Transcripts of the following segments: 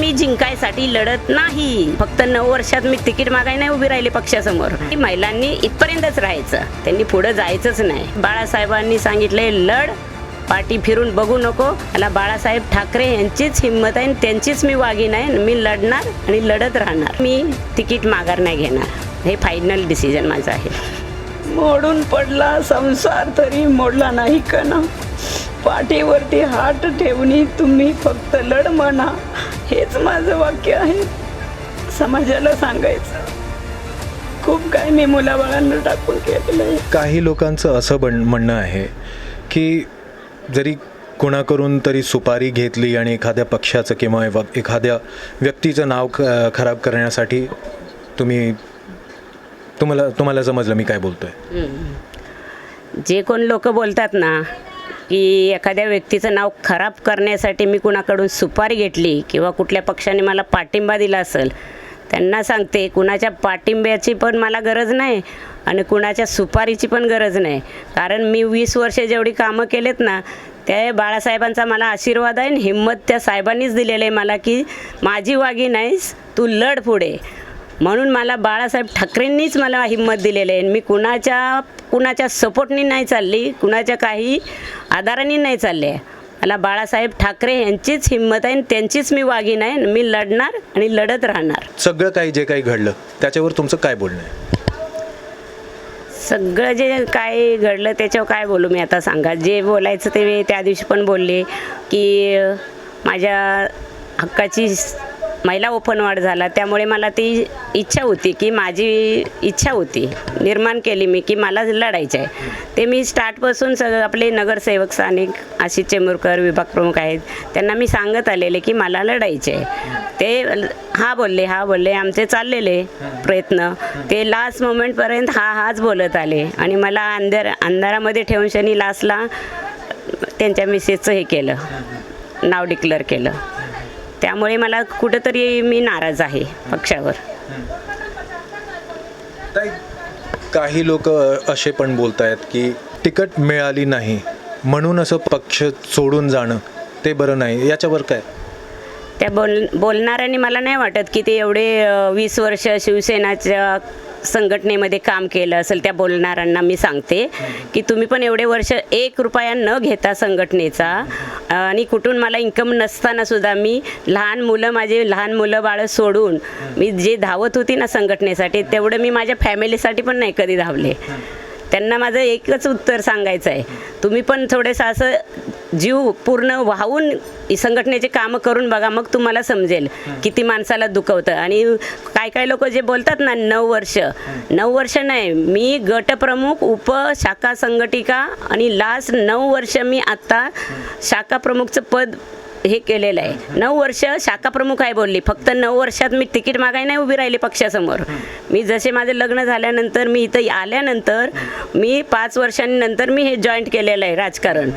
मी जिंकायसाठी लढत नाही. फक्त 9 वर्षात मी तिकीट मागाय नाही उभी राहिली पक्षासमोर. महिलांनी इथपर्यंतच राहायचं, त्यांनी पुढे जायचंच नाही. बाळासाहेबांनी सांगितले लढ, पाठी फिरून बघू नको. मला बाळासाहेब ठाकरे यांचीच हिंमत आहे, त्यांचीच मी वाघीण आहे. मी लढणार आणि लढत राहणार. मी तिकीट माघार नाही घेणार. हे फायनल डिसिजन माझं आहे. मोडून पडला संसार तरी मोडला नाही कणा, पाठीवरती हात ठेवणी तुम्ही फक्त लढ म्हणा. हेच माझं वाक्य आहे. समाजाला सांगायचं खूप काय मी मुलाबाळांना टाकून केलेलं आहे. काही लोकांचं असं म्हणणं आहे की जरी कोणाकडून तरी सुपारी घेतली आणि एखाद्या पक्षाचं किंवा एखाद्या व्यक्तीचं नाव खराब करण्यासाठी तुम्हाला समजलं मी काय बोलतोय. जे कोण लोक बोलतात ना की एखाद्या व्यक्तीचं नाव खराब करण्यासाठी मी कुणाकडून सुपारी घेतली किंवा कुठल्या पक्षाने मला पाठिंबा दिला असेल, त्यांना सांगते कुणाच्या पाठिंब्याची पण मला गरज नाही आणि कुणाच्या सुपारीची पण गरज नाही. कारण मी 20 वर्षे जेवढी कामं केलेत ना, त्या बाळासाहेबांचा मला आशीर्वाद आहे आणि हिंमत त्या साहेबांनीच दिलेलं आहे मला की माझी वागी नाहीस, तू लढ पुढे. म्हणून मला बाळासाहेब ठाकरेंनीच मला हिंमत दिलेली आहे. मी कुणाच्या सपोर्टनी नाही चालली, कुणाच्या काही आधाराने नाही चालले. मला बाळासाहेब ठाकरे यांचीच हिंमत आहे, त्यांचीच मी वाघीण आहे. मी लढणार आणि लढत राहणार. सगळं काही जे काही घडलं त्याच्यावर तुमचं काय बोलणं आहे? सगळं जे काय घडलं त्याच्यावर काय बोलू मी आता सांगा. जे बोलायचं ते मी त्या दिवशी पण बोलले की माझ्या हक्काची महिला ओपन वाढ झाला, त्यामुळे मला ती इच्छा होती की माझी इच्छा होती निर्माण केली मी की मला लढायचं आहे. ते मी स्टार्टपासून सगळं आपले नगरसेवक स्थानिक आशिष चेंबूरकर विभाग प्रमुख आहेत त्यांना मी सांगत आलेले की मला लढायचे आहे. ते हा बोलले आमचे चाललेले प्रयत्न ते लास्ट मोमेंटपर्यंत हाच बोलत आले आणि मला अंधारामध्ये ठेवून शनी लास्टला त्यांच्या मिसेसचं हे केलं, नाव डिक्लेअर केलं. त्यामुळे मला कुठंतरी मी नाराज आहे पक्षावर. काही लोक असे पण बोलत आहेत की तिकीट मिळाली नाही म्हणून असं पक्ष सोडून जाणं ते बरं नाही. याच्यावर काय? त्या बोलणाऱ्यांनी मला नाही वाटत की ते एवढे 20 वर्ष शिवसेनाच्या संघटनेमध्ये काम केलं असेल. त्या बोलणाऱ्यांना मी सांगते की तुम्ही पण एवढे वर्ष 1 रुपया न घेता संघटनेचा आणि कुठून मला इन्कम नसताना सुद्धा मी माझे लहान मुलं बाळं सोडून मी जे धावत होती ना संघटनेसाठी, तेवढं मी माझ्या फॅमिलीसाठी पण नाही कधी धावले. त्यांना माझं एकच उत्तर सांगायचं आहे, तुम्ही पण थोडंसं असं जीव पूर्ण वाहून संघटनेचे कामं करून बघा, मग तुम्हाला समजेल किती माणसाला दुखवतं. आणि काय लोक जे बोलतात ना 9 वर्ष नाही, मी गटप्रमुख उपशाखा संघटिका आणि लास्ट 9 वर्ष मी आत्ता शाखा प्रमुखचं पद हे केलेलं आहे. 9 वर्ष शाखा प्रमुख आहे बोलली. फक्त 9 वर्षात मी तिकीट मागाय नाही उभी राहिली पक्षासमोर. मी जसे माझे लग्न झाल्यानंतर मी इथं आल्यानंतर मी 5 वर्षांनंतर मी हे जॉईंट केलेलं आहे राजकारण.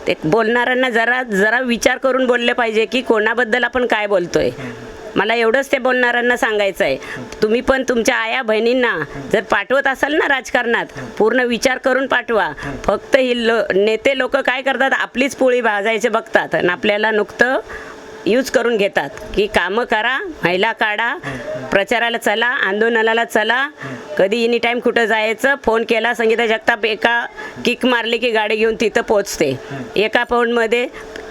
ते बोलणाऱ्यांना जरा विचार करून बोलले पाहिजे की कोणाबद्दल आपण काय बोलतोय. मला एवढंच ते बोलणाऱ्यांना सांगायचं आहे, तुम्ही पण तुमच्या आया बहिणींना जर पाठवत असाल ना राजकारणात, पूर्ण विचार करून पाठवा. फक्त ही नेते लोक काय करतात, आपलीच पोळी भाजायचे बघतात आणि आपल्याला नुकतं यूज करून घेतात की कामं करा, महिला काढा, प्रचाराला चला, आंदोलनाला चला. कधी एनी टाईम कुठं जायचं, फोन केला संगीता जगताप एका किक मारली की गाडी घेऊन तिथं पोचते. एका फोनमध्ये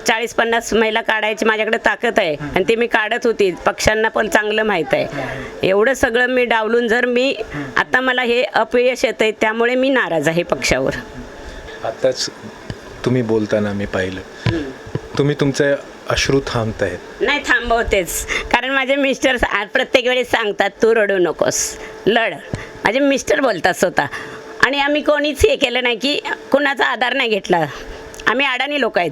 40-50 महिला काढायची माझ्याकडे ताकद आहे आणि ते मी काढत होती. पक्षांना पण चांगलं माहीत आहे. एवढं सगळं मी डावलून जर मी आता मला हे अपयश येतं आहे, त्यामुळे मी नाराज आहे पक्षावर. आताच तुम्ही बोलताना मी पाहिलं तुम्ही तुमचे अश्रू थांबतायत. नाही थांबवतेच, कारण माझे मिस्टर प्रत्येक वेळेस सांगतात तू रडू नकोस, लढ. माझे मिस्टर बोलतात स्वतः. आणि आम्ही कोणीच हे केलं नाही की कोणाचा आधार नाही घेतला. आम्ही अडाणी लोक आहेत.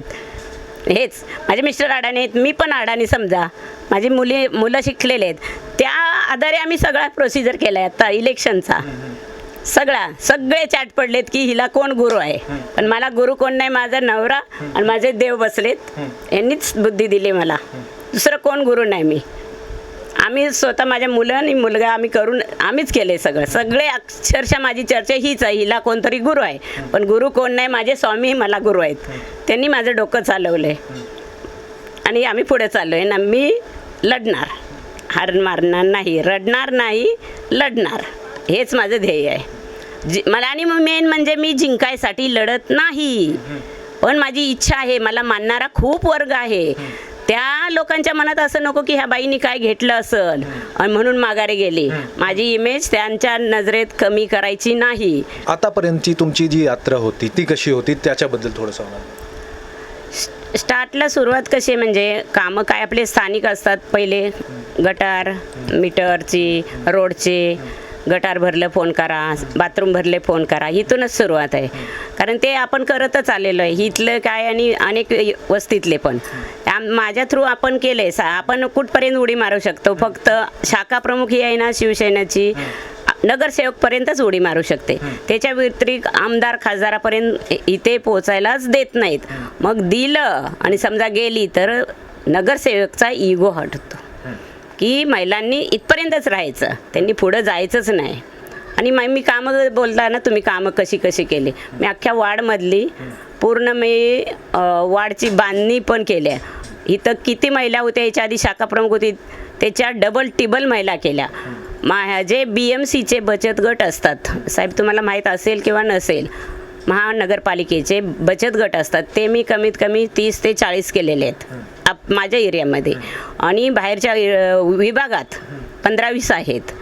हेच माझे मिस्टर अडाणी आहेत, मी पण अडाणी समजा. माझी मुलं शिकलेले आहेत, त्या आधारे आम्ही सगळा प्रोसिजर केला आहे. आता इलेक्शनचा सगळे चाट पडलेत की हिला कोण गुरु आहे. पण मला गुरु कोण नाही, माझा नवरा आणि माझे देव बसलेत. यांनीच बुद्धी दिली मला, दुसरं कोण गुरु नाही. आम्ही स्वतः माझ्या मुलं आणि मुलगा आम्हीच केले सगळे अक्षरशः माझी चर्चा हीच आहे, हिला कोणतरी गुरु आहे. पण गुरु कोण नाही, माझे स्वामी मला गुरु आहेत. त्यांनी माझं डोकं चालवलं आहे. आणि आम्ही पुढे चाललो आहे ना. मी लढणार, हार मारणार नाही, रडणार नाही, लढणार, हेच माझं ध्येय आहे. मला आणि मेन म्हणजे मी जिंकायसाठी लढत नाही, पण माझी इच्छा आहे. मला मानणारा खूप वर्ग आहे. त्या लोकांच्या मनात असं नको की ह्या बाईनी काय घेतलं असेल आणि म्हणून माघारी गेली. माझी इमेज त्यांच्या नजरेत कमी करायची नाही. आतापर्यंतची तुमची जी यात्रा होती ती कशी होती त्याच्याबद्दल थोडं सांगा. स्टार्टला सुरुवात कशी म्हणजे कामं काय आपले स्थानिक असतात. पहिले गटार, मीटरची, रोडचे, गटार भरलं फोन करा, बाथरूम भरले फोन करा, इथूनच सुरुवात आहे. कारण ते आपण करतच आलेलो आहे इथलं काय आणि अनेक वस्तीतले पण. माझ्या थ्रू आपण केले. आपण कुठपर्यंत उडी मारू शकतो. फक्त शाखा प्रमुख ही आहे ना शिवसेनेची, नगरसेवकपर्यंतच उडी मारू शकते. त्याच्या व्यतिरिक्त आमदार खासदारापर्यंत इथे पोचायलाच देत नाहीत. मग दिलं आणि समजा गेली तर नगरसेवकचा इगो हटतो की महिलांनी इथपर्यंतच राहायचं, त्यांनी पुढं जायचंच नाही. आणि मी कामं बोलता ना तुम्ही कामं कशी कशी केली. मी अख्ख्या वार्डमधली पूर्ण मी वार्डची बांधणी पण केली आहे. इथं किती महिला होत्या याच्या आधी शाखा प्रमुख होती त्याच्या डबल टिबल महिला केल्या. जे BMCचे बचत गट असतात साहेब, तुम्हाला माहीत असेल किंवा नसेल, महानगरपालिकेचे बचत गट असतात ते मी कमीत कमी 30 ते 40 केलेले आहेत माझ्या एरियामध्ये. आणि बाहेरच्या विभागात 15-20 आहेत.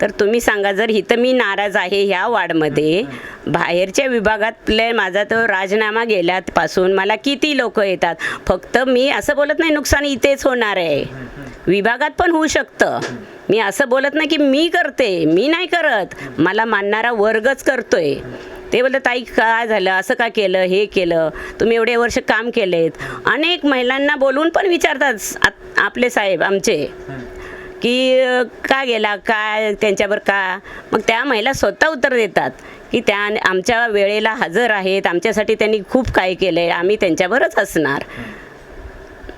तर तुम्ही सांगा, जर इथं मी नाराज आहे ह्या वार्डमध्ये, बाहेरच्या विभागातले माझा तो राजीनामा गेल्यापासून मला किती लोक येतात. फक्त मी असं बोलत नाही नुकसान इथेच होणार आहे, विभागात पण होऊ शकतं. मी असं बोलत नाही की मी करते, मी नाही करत, मला मानणारा वर्गच करतोय. ते बोलत ताई काय झालं, असं का केलं, हे केलं, तुम्ही एवढे वर्ष काम केलेत. अनेक महिलांना बोलून पण विचारतात आपले साहेब आमचे की का गेला, काय त्यांच्यावर का. मग त्या महिला स्वतः उत्तर देतात की त्या आमच्या वेळेला हजर आहेत, आमच्यासाठी त्यांनी खूप काय केलं आहे, आम्ही त्यांच्यावरच असणार.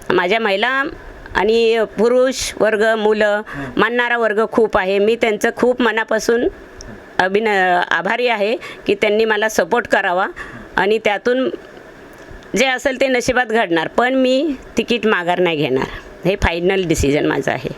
माझ्या महिला आणि पुरुष वर्ग, मुलं, मानणारा वर्ग खूप आहे. मी त्यांचं खूप मनापासून आभारी आहे की त्यांनी मला सपोर्ट करावा आणि त्यातून जे असेल ते नशिबात घडणार. पण मी तिकीट माघार नाही घेणार, हे फायनल डिसिजन माझं आहे.